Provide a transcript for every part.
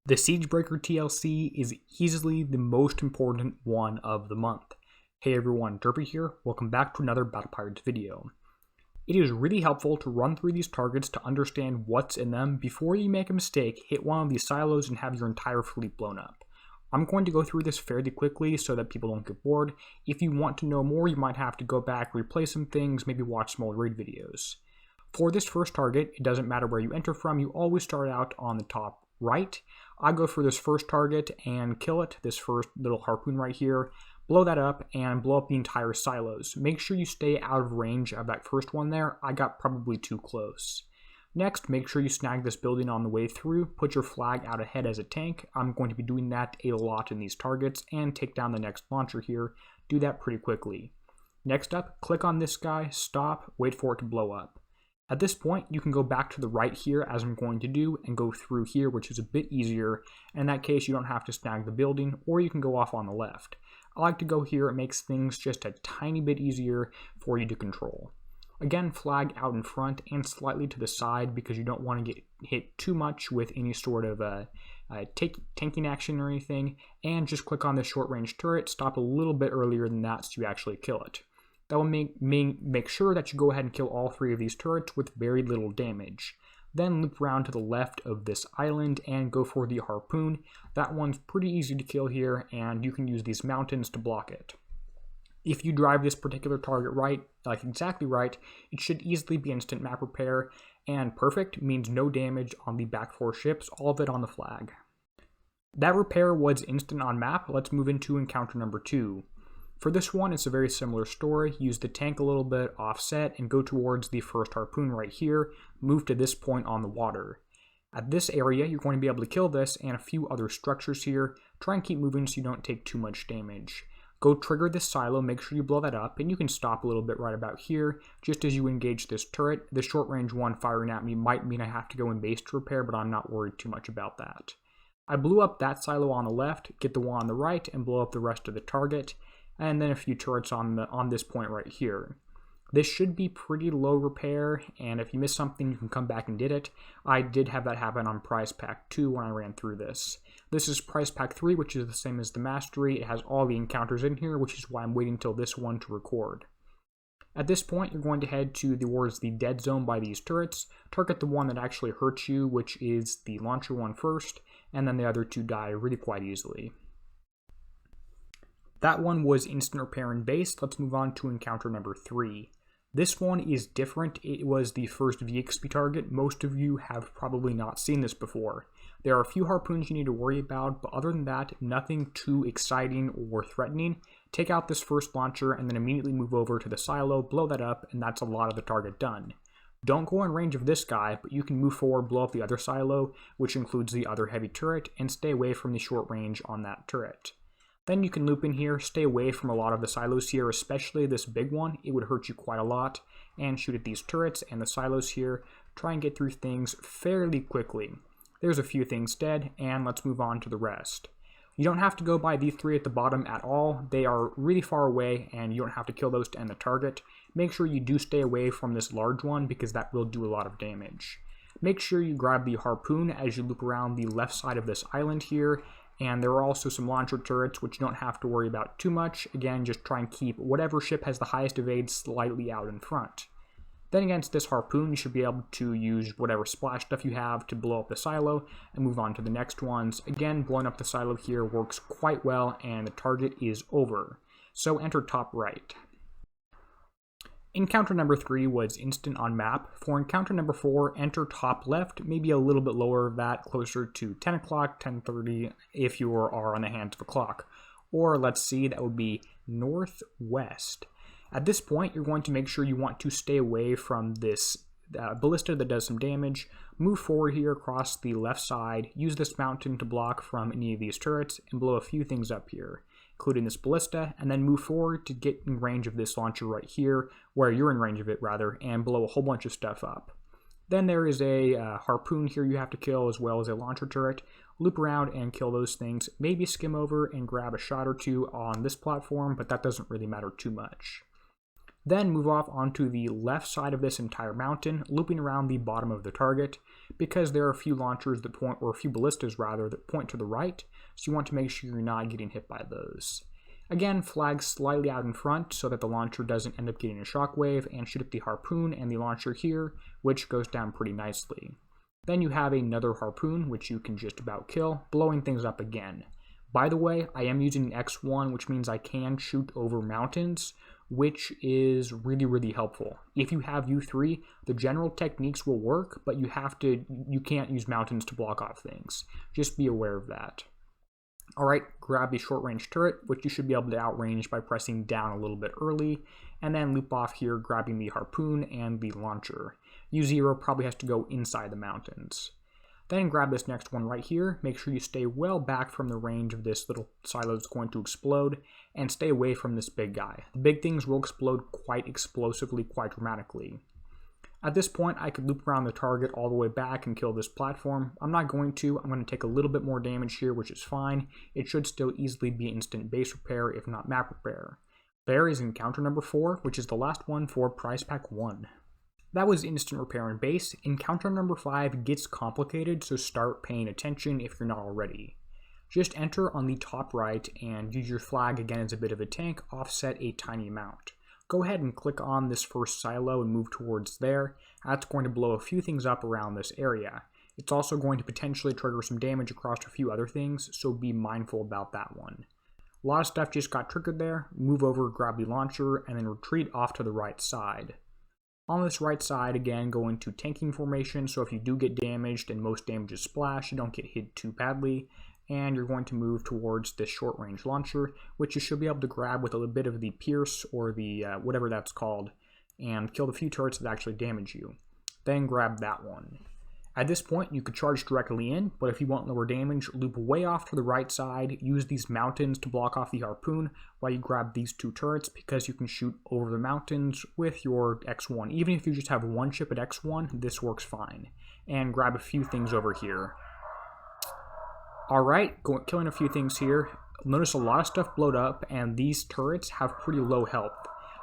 The Siege Breaker TLC is easily the most important one of the month. Hey everyone, Derpy here, welcome back to another Battle Pirates video. It is really helpful to run through these targets to understand what's in them before you make a mistake, hit one of these silos, and have your entire fleet blown up. I'm going to go through this fairly quickly so that people don't get bored. If you want to know more, you might have to go back, replay some things, maybe watch small raid videos. For this first target, it doesn't matter where you enter from, you always start out on the top right. I go for this first target and kill it, this first little harpoon right here, blow that up and blow up the entire silos. Make sure you stay out of range of that first one there. I got probably too close. Next, make sure you snag this building on the way through, put your flag out ahead as a tank. I'm going to be doing that a lot in these targets, and take down the next launcher here. Do that pretty quickly. Next up, click on this guy, stop, wait for it to blow up. At this point, you can go back to the right here, as I'm going to do, and go through here, which is a bit easier. In that case, you don't have to snag the building, or you can go off on the left. I like to go here. It makes things just a tiny bit easier for you to control. Again, flag out in front and slightly to the side because you don't want to get hit too much with any sort of tanking action or anything. And just click on the short range turret, stop a little bit earlier than that so you actually kill it. That will make sure that you go ahead and kill all three of these turrets with very little damage. Then loop around to the left of this island and go for the harpoon. That one's pretty easy to kill here, and you can use these mountains to block it. If you drive this particular target right, like exactly right, it should easily be instant map repair, and perfect means no damage on the back four ships, all of it on the flag. That repair was instant on map. Let's move into encounter number 2. For this one, it's a very similar story. Use the tank a little bit offset and go towards the first harpoon right here. Move to this point on the water. At this area, you're going to be able to kill this and a few other structures here. Try and keep moving so you don't take too much damage. Go trigger this silo, make sure you blow that up, and you can stop a little bit right about here. Just as you engage this turret, the short range one firing at me might mean I have to go in base to repair, but I'm not worried too much about that. I blew up that silo on the left, get the one on the right, and blow up the rest of the target. And then a few turrets on this point right here. This should be pretty low repair, and if you miss something, you can come back and get it. I did have that happen on Prize Pack 2 when I ran through this. This is Prize Pack 3, which is the same as the Mastery. It has all the encounters in here, which is why I'm waiting till this one to record. At this point, you're going to head towards the dead zone by these turrets. Target the one that actually hurts you, which is the launcher one first, and then the other two die really quite easily. That one was instant repair and base. Let's move on to encounter number 3. This one is different. It was the first VXP target. Most of you have probably not seen this before. There are a few harpoons you need to worry about, but other than that, nothing too exciting or threatening. Take out this first launcher and then immediately move over to the silo, blow that up, and that's a lot of the target done. Don't go in range of this guy, but you can move forward, blow up the other silo, which includes the other heavy turret, and stay away from the short range on that turret. Then you can loop in here, stay away from a lot of the silos here, especially this big one. It would hurt you quite a lot. And shoot at these turrets and the silos here. Try and get through things fairly quickly. There's a few things dead, and let's move on to the rest. You don't have to go by these three at the bottom at all. They are really far away, and you don't have to kill those to end the target. Make sure you do stay away from this large one, because that will do a lot of damage. Make sure you grab the harpoon as you loop around the left side of this island here. And there are also some launcher turrets, which you don't have to worry about too much. Again, just try and keep whatever ship has the highest evade slightly out in front. Then against this harpoon, you should be able to use whatever splash stuff you have to blow up the silo and move on to the next ones. Again, blowing up the silo here works quite well, and the target is over. So enter top right. Encounter number 3 was instant on map. For encounter number 4, enter top left, maybe a little bit lower of that, closer to 10 o'clock, 10:30 if you are on the hands of a clock. Or let's see, that would be northwest. At this point, you're going to make sure you want to stay away from this ballista that does some damage. Move forward here across the left side, use this mountain to block from any of these turrets, and blow a few things up here, including this ballista, and then move forward to get in range of this launcher right here, where you're in range of it rather, and blow a whole bunch of stuff up. Then there is a harpoon here you have to kill, as well as a launcher turret. Loop around and kill those things. Maybe skim over and grab a shot or two on this platform, but that doesn't really matter too much. Then move off onto the left side of this entire mountain, looping around the bottom of the target, because there are a few launchers that point, or a few ballistas rather, that point to the right, so you want to make sure you're not getting hit by those. Again, flag slightly out in front so that the launcher doesn't end up getting a shockwave, and shoot at the harpoon and the launcher here, which goes down pretty nicely. Then you have another harpoon, which you can just about kill, blowing things up again. By the way, I am using an X1, which means I can shoot over mountains, which is really helpful. If you have U3, the general techniques will work, but you can't use mountains to block off things. Just be aware of that. Alright, grab the short range turret, which you should be able to outrange by pressing down a little bit early, and then loop off here grabbing the harpoon and the launcher. U0 probably has to go inside the mountains. Then grab this next one right here, make sure you stay well back from the range of this little silo that's going to explode, and stay away from this big guy. The big things will explode quite explosively, quite dramatically. At this point, I could loop around the target all the way back and kill this platform. I'm not going to. I'm going to take a little bit more damage here, which is fine. It should still easily be instant base repair, if not map repair. There is encounter number 4, which is the last one for prize pack 1. That was instant repair and base. Encounter number 5 gets complicated, so start paying attention if you're not already. Just enter on the top right and use your flag again as a bit of a tank, offset a tiny amount. Go ahead and click on this first silo and move towards there. That's going to blow a few things up around this area. It's also going to potentially trigger some damage across a few other things, so be mindful about that one. A lot of stuff just got triggered there. Move over, grab the launcher, and then retreat off to the right side. On this right side, again, go into tanking formation, so if you do get damaged and most damage is splash, you don't get hit too badly. And you're going to move towards this short range launcher, which you should be able to grab with a little bit of the pierce or the whatever that's called, and kill the few turrets that actually damage you. Then grab that one. At this point, you could charge directly in, but if you want lower damage, loop way off to the right side, use these mountains to block off the harpoon while you grab these 2 turrets, because you can shoot over the mountains with your X1. Even if you just have one ship at X1, this works fine. And grab a few things over here. Alright, killing a few things here. Notice a lot of stuff blowed up, and these turrets have pretty low health.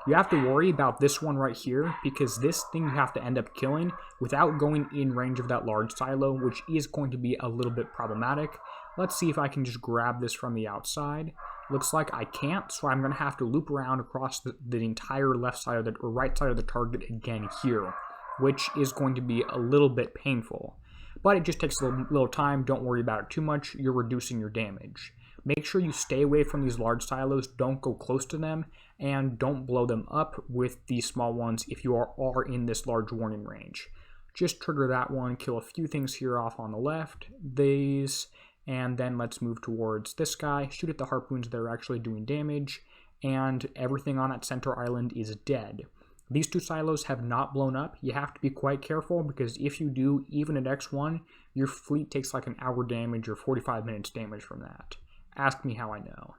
You have to worry about this one right here, because this thing you have to end up killing without going in range of that large silo, which is going to be a little bit problematic. Let's see if I can just grab this from the outside. Looks like I can't, so I'm going to have to loop around across the entire left side of or right side of the target again here, which is going to be a little bit painful. But it just takes a little time. Don't worry about it too much. You're reducing your damage. Make sure you stay away from these large silos. Don't go close to them, and don't blow them up with these small ones if you are in this large warning range. Just trigger that one, kill a few things here off on the left, these, and then let's move towards this guy. Shoot at the harpoons that are actually doing damage, and everything on that center island is dead. These 2 silos have not blown up. You have to be quite careful, because if you do, even at X1, your fleet takes like an hour damage or 45 minutes damage from that. Ask me how I know.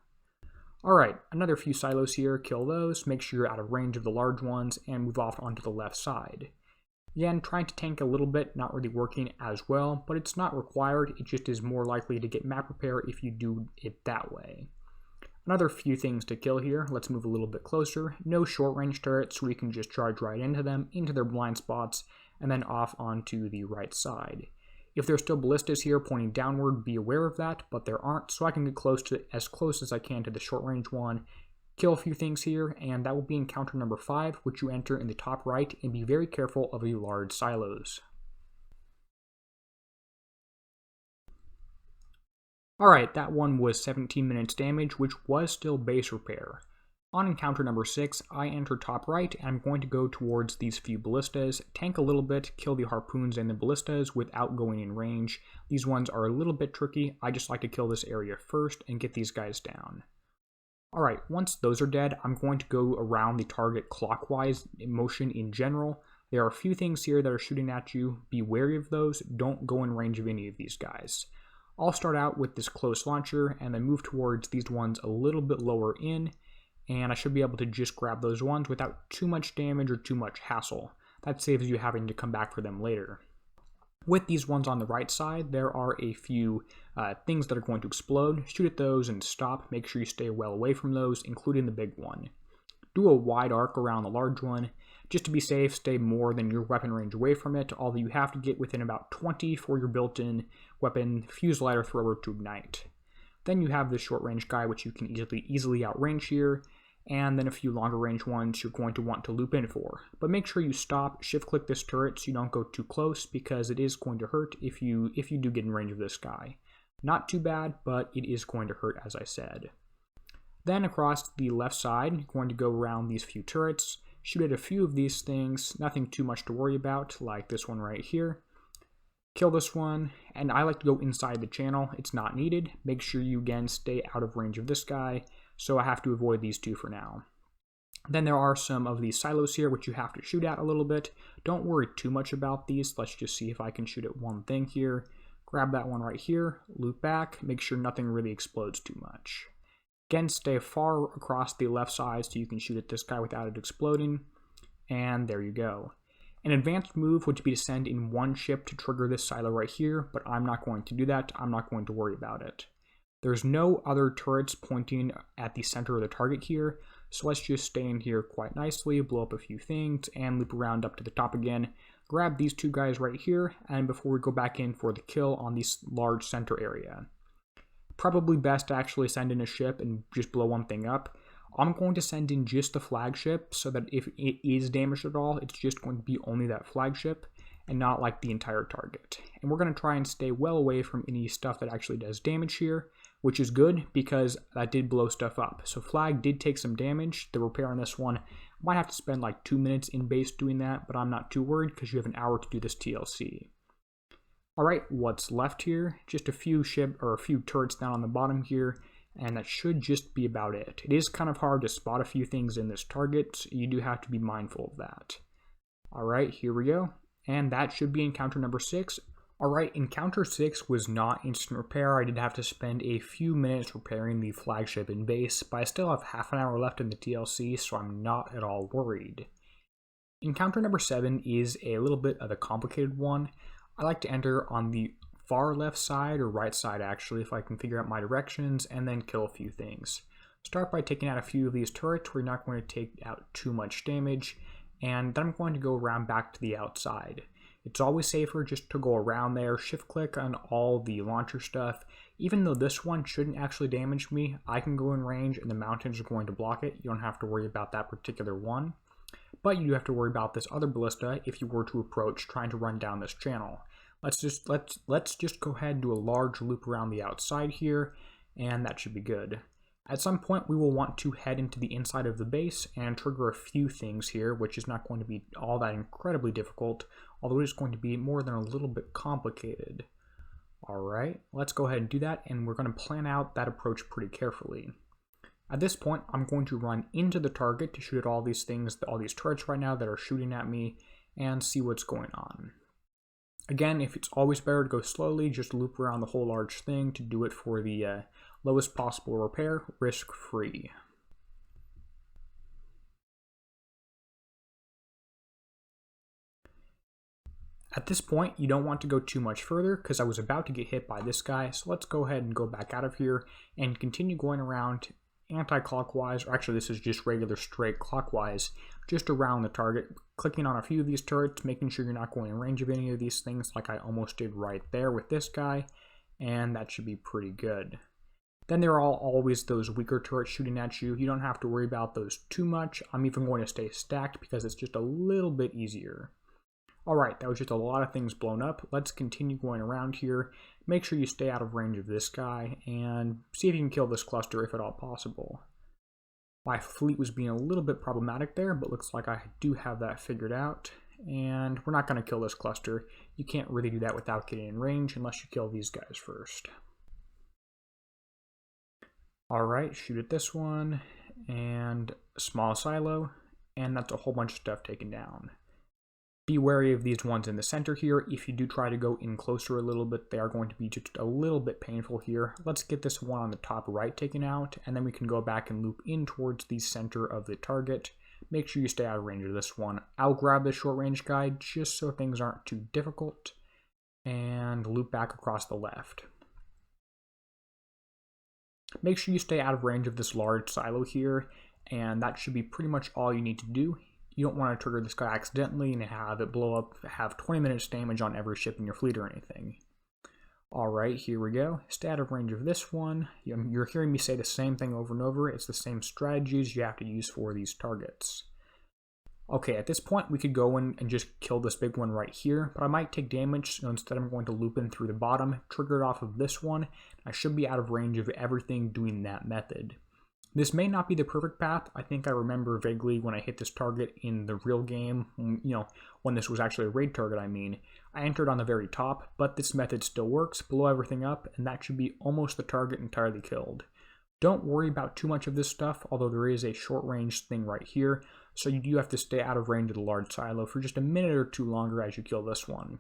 Alright, another few silos here. Kill those, make sure you're out of range of the large ones, and move off onto the left side. Again, trying to tank a little bit, not really working as well, but it's not required. It just is more likely to get map repair if you do it that way. Another few things to kill here. Let's move a little bit closer. No short range turrets, so we can just charge right into them, into their blind spots, and then off onto the right side. If there's still ballistas here pointing downward, be aware of that, but there aren't, so I can get as close as I can to the short range one, kill a few things here, and that will be encounter number 5, which you enter in the top right, and be very careful of the large silos. Alright, that one was 17 minutes damage, which was still base repair. On encounter number 6, I enter top right, and I'm going to go towards these few ballistas, tank a little bit, kill the harpoons and the ballistas without going in range. These ones are a little bit tricky. I just like to kill this area first and get these guys down. Alright, once those are dead, I'm going to go around the target clockwise motion in general. There are a few things here that are shooting at you. Be wary of those. Don't go in range of any of these guys. I'll start out with this close launcher and then move towards these ones a little bit lower in, and I should be able to just grab those ones without too much damage or too much hassle. That saves you having to come back for them later. With these ones on the right side, there are a few things that are going to explode. Shoot at those and stop. Make sure you stay well away from those, including the big one. Do a wide arc around the large one. Just to be safe, stay more than your weapon range away from it, although you have to get within about 20 for your built-in weapon fuse lighter thrower to ignite. Then you have the short range guy, which you can easily outrange here, and then a few longer range ones you're going to want to loop in for. But make sure you stop, shift click this turret so you don't go too close, because it is going to hurt if you do get in range of this guy. Not too bad, but it is going to hurt, as I said. Then across the left side, you're going to go around these few turrets, shoot at a few of these things, nothing too much to worry about, like this one right here. Kill this one, and I like to go inside the channel. It's not needed. Make sure you again stay out of range of this guy, so I have to avoid these two for now. Then there are some of these silos here which you have to shoot at a little bit. Don't worry too much about these. Let's just see if I can shoot at one thing here. Grab that one right here, loop back, make sure nothing really explodes too much. Again, stay far across the left side so you can shoot at this guy without it exploding, and there you go. An advanced move would be to send in one ship to trigger this silo right here, but I'm not going to do that. I'm not going to worry about it. There's no other turrets pointing at the center of the target here, so let's just stay in here quite nicely, blow up a few things, and loop around up to the top again. Grab these two guys right here, and before we go back in for the kill on this large center area. Probably best to actually send in a ship and just blow one thing up. I'm going to send in just the flagship so that if it is damaged at all, it's just going to be only that flagship and not like the entire target. And we're going to try and stay well away from any stuff that actually does damage here, which is good because that did blow stuff up. So flag did take some damage. The repair on this one might have to spend like 2 minutes in base doing that, but I'm not too worried because you have an hour to do this TLC. Alright, what's left here? Just a few turrets down on the bottom here, and that should just be about it. It is kind of hard to spot a few things in this target, so you do have to be mindful of that. Alright, here we go. And that should be encounter number 6. Alright, encounter 6 was not instant repair. I did have to spend a few minutes repairing the flagship in base, but I still have half an hour left in the TLC, so I'm not at all worried. Encounter number 7 is a little bit of a complicated one. I like to enter on the far left side, or right side actually, if I can figure out my directions, and then kill a few things. Start by taking out a few of these turrets where you're not going to take out too much damage, and then I'm going to go around back to the outside. It's always safer just to go around there, shift click on all the launcher stuff. Even though this one shouldn't actually damage me, I can go in range and the mountains are going to block it. You don't have to worry about that particular one. But you do have to worry about this other ballista if you were to approach trying to run down this channel. Let's just go ahead and do a large loop around the outside here, and that should be good. At some point we will want to head into the inside of the base and trigger a few things here, which is not going to be all that incredibly difficult, although it is going to be more than a little bit complicated. Alright, let's go ahead and do that, and we're going to plan out that approach pretty carefully. At this point, I'm going to run into the target to shoot at all these things, all these turrets right now that are shooting at me, and see what's going on. Again, if it's always better to go slowly, just loop around the whole large thing to do it for the lowest possible repair, risk-free. At this point, you don't want to go too much further because I was about to get hit by this guy, so let's go ahead and go back out of here and continue going around anti-clockwise, or actually this is just regular straight clockwise, just around the target, clicking on a few of these turrets, making sure you're not going in range of any of these things like I almost did right there with this guy, and that should be pretty good. Then there are always those weaker turrets shooting at you. You don't have to worry about those too much. I'm even going to stay stacked because it's just a little bit easier. Alright, that was just a lot of things blown up. Let's continue going around here. Make sure you stay out of range of this guy, and see if you can kill this cluster if at all possible. My fleet was being a little bit problematic there, but looks like I do have that figured out. And we're not going to kill this cluster. You can't really do that without getting in range unless you kill these guys first. Alright, shoot at this one, and small silo, and that's a whole bunch of stuff taken down. Be wary of these ones in the center here. If you do try to go in closer a little bit, they are going to be just a little bit painful here. Let's get this one on the top right taken out, and then we can go back and loop in towards the center of the target. Make sure you stay out of range of this one. I'll grab the short range guy just so things aren't too difficult, and loop back across the left. Make sure you stay out of range of this large silo here, and that should be pretty much all you need to do. You don't want to trigger this guy accidentally and have it blow up, have 20 minutes damage on every ship in your fleet or anything. Alright, here we go. Stay out of range of this one. You're hearing me say the same thing over and over. It's the same strategies you have to use for these targets. Okay, at this point we could go in and just kill this big one right here, but I might take damage, so instead I'm going to loop in through the bottom, trigger it off of this one. I should be out of range of everything doing that method. This may not be the perfect path. I think I remember vaguely when I hit this target in the real game, when this was actually a raid target, I entered on the very top, but this method still works. Blow everything up, and that should be almost the target entirely killed. Don't worry about too much of this stuff, although there is a short range thing right here, so you do have to stay out of range of the large silo for just a minute or two longer as you kill this one.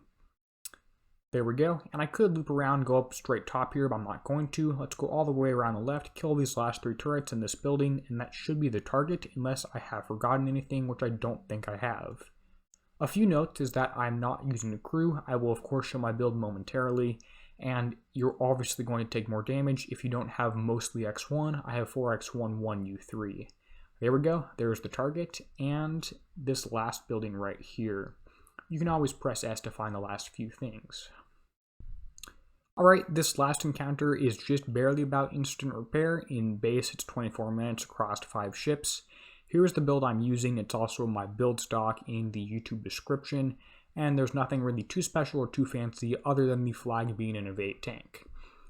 There we go, and I could loop around, go up straight top here, but I'm not going to. Let's go all the way around the left, kill these last 3 turrets in this building, and that should be the target, unless I have forgotten anything, which I don't think I have. A few notes is that I'm not using a crew. I will of course show my build momentarily, and you're obviously going to take more damage if you don't have mostly X1. I have 4X1, 1U3. There we go, there's the target, and this last building right here. You can always press S to find the last few things. Alright, this last encounter is just barely about instant repair. In base, it's 24 minutes across 5 ships. Here's the build I'm using. It's also my build stock in the YouTube description, and there's nothing really too special or too fancy other than the flag being an evade tank.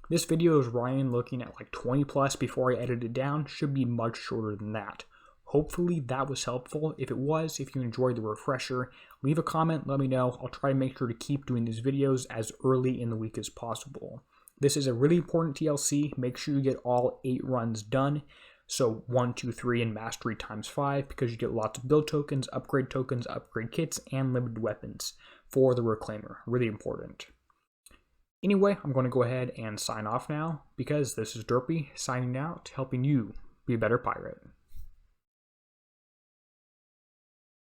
This video is Ryan looking at like 20 plus before I edit it down. Should be much shorter than that. Hopefully that was helpful. If it was, if you enjoyed the refresher, leave a comment, let me know. I'll try to make sure to keep doing these videos as early in the week as possible. This is a really important TLC. Make sure you get all 8 runs done. So 1, 2, 3, and mastery times 5, because you get lots of build tokens, upgrade kits, and limited weapons for the Reclaimer. Really important. Anyway, I'm going to go ahead and sign off now, because this is Derpy signing out, helping you be a better pirate.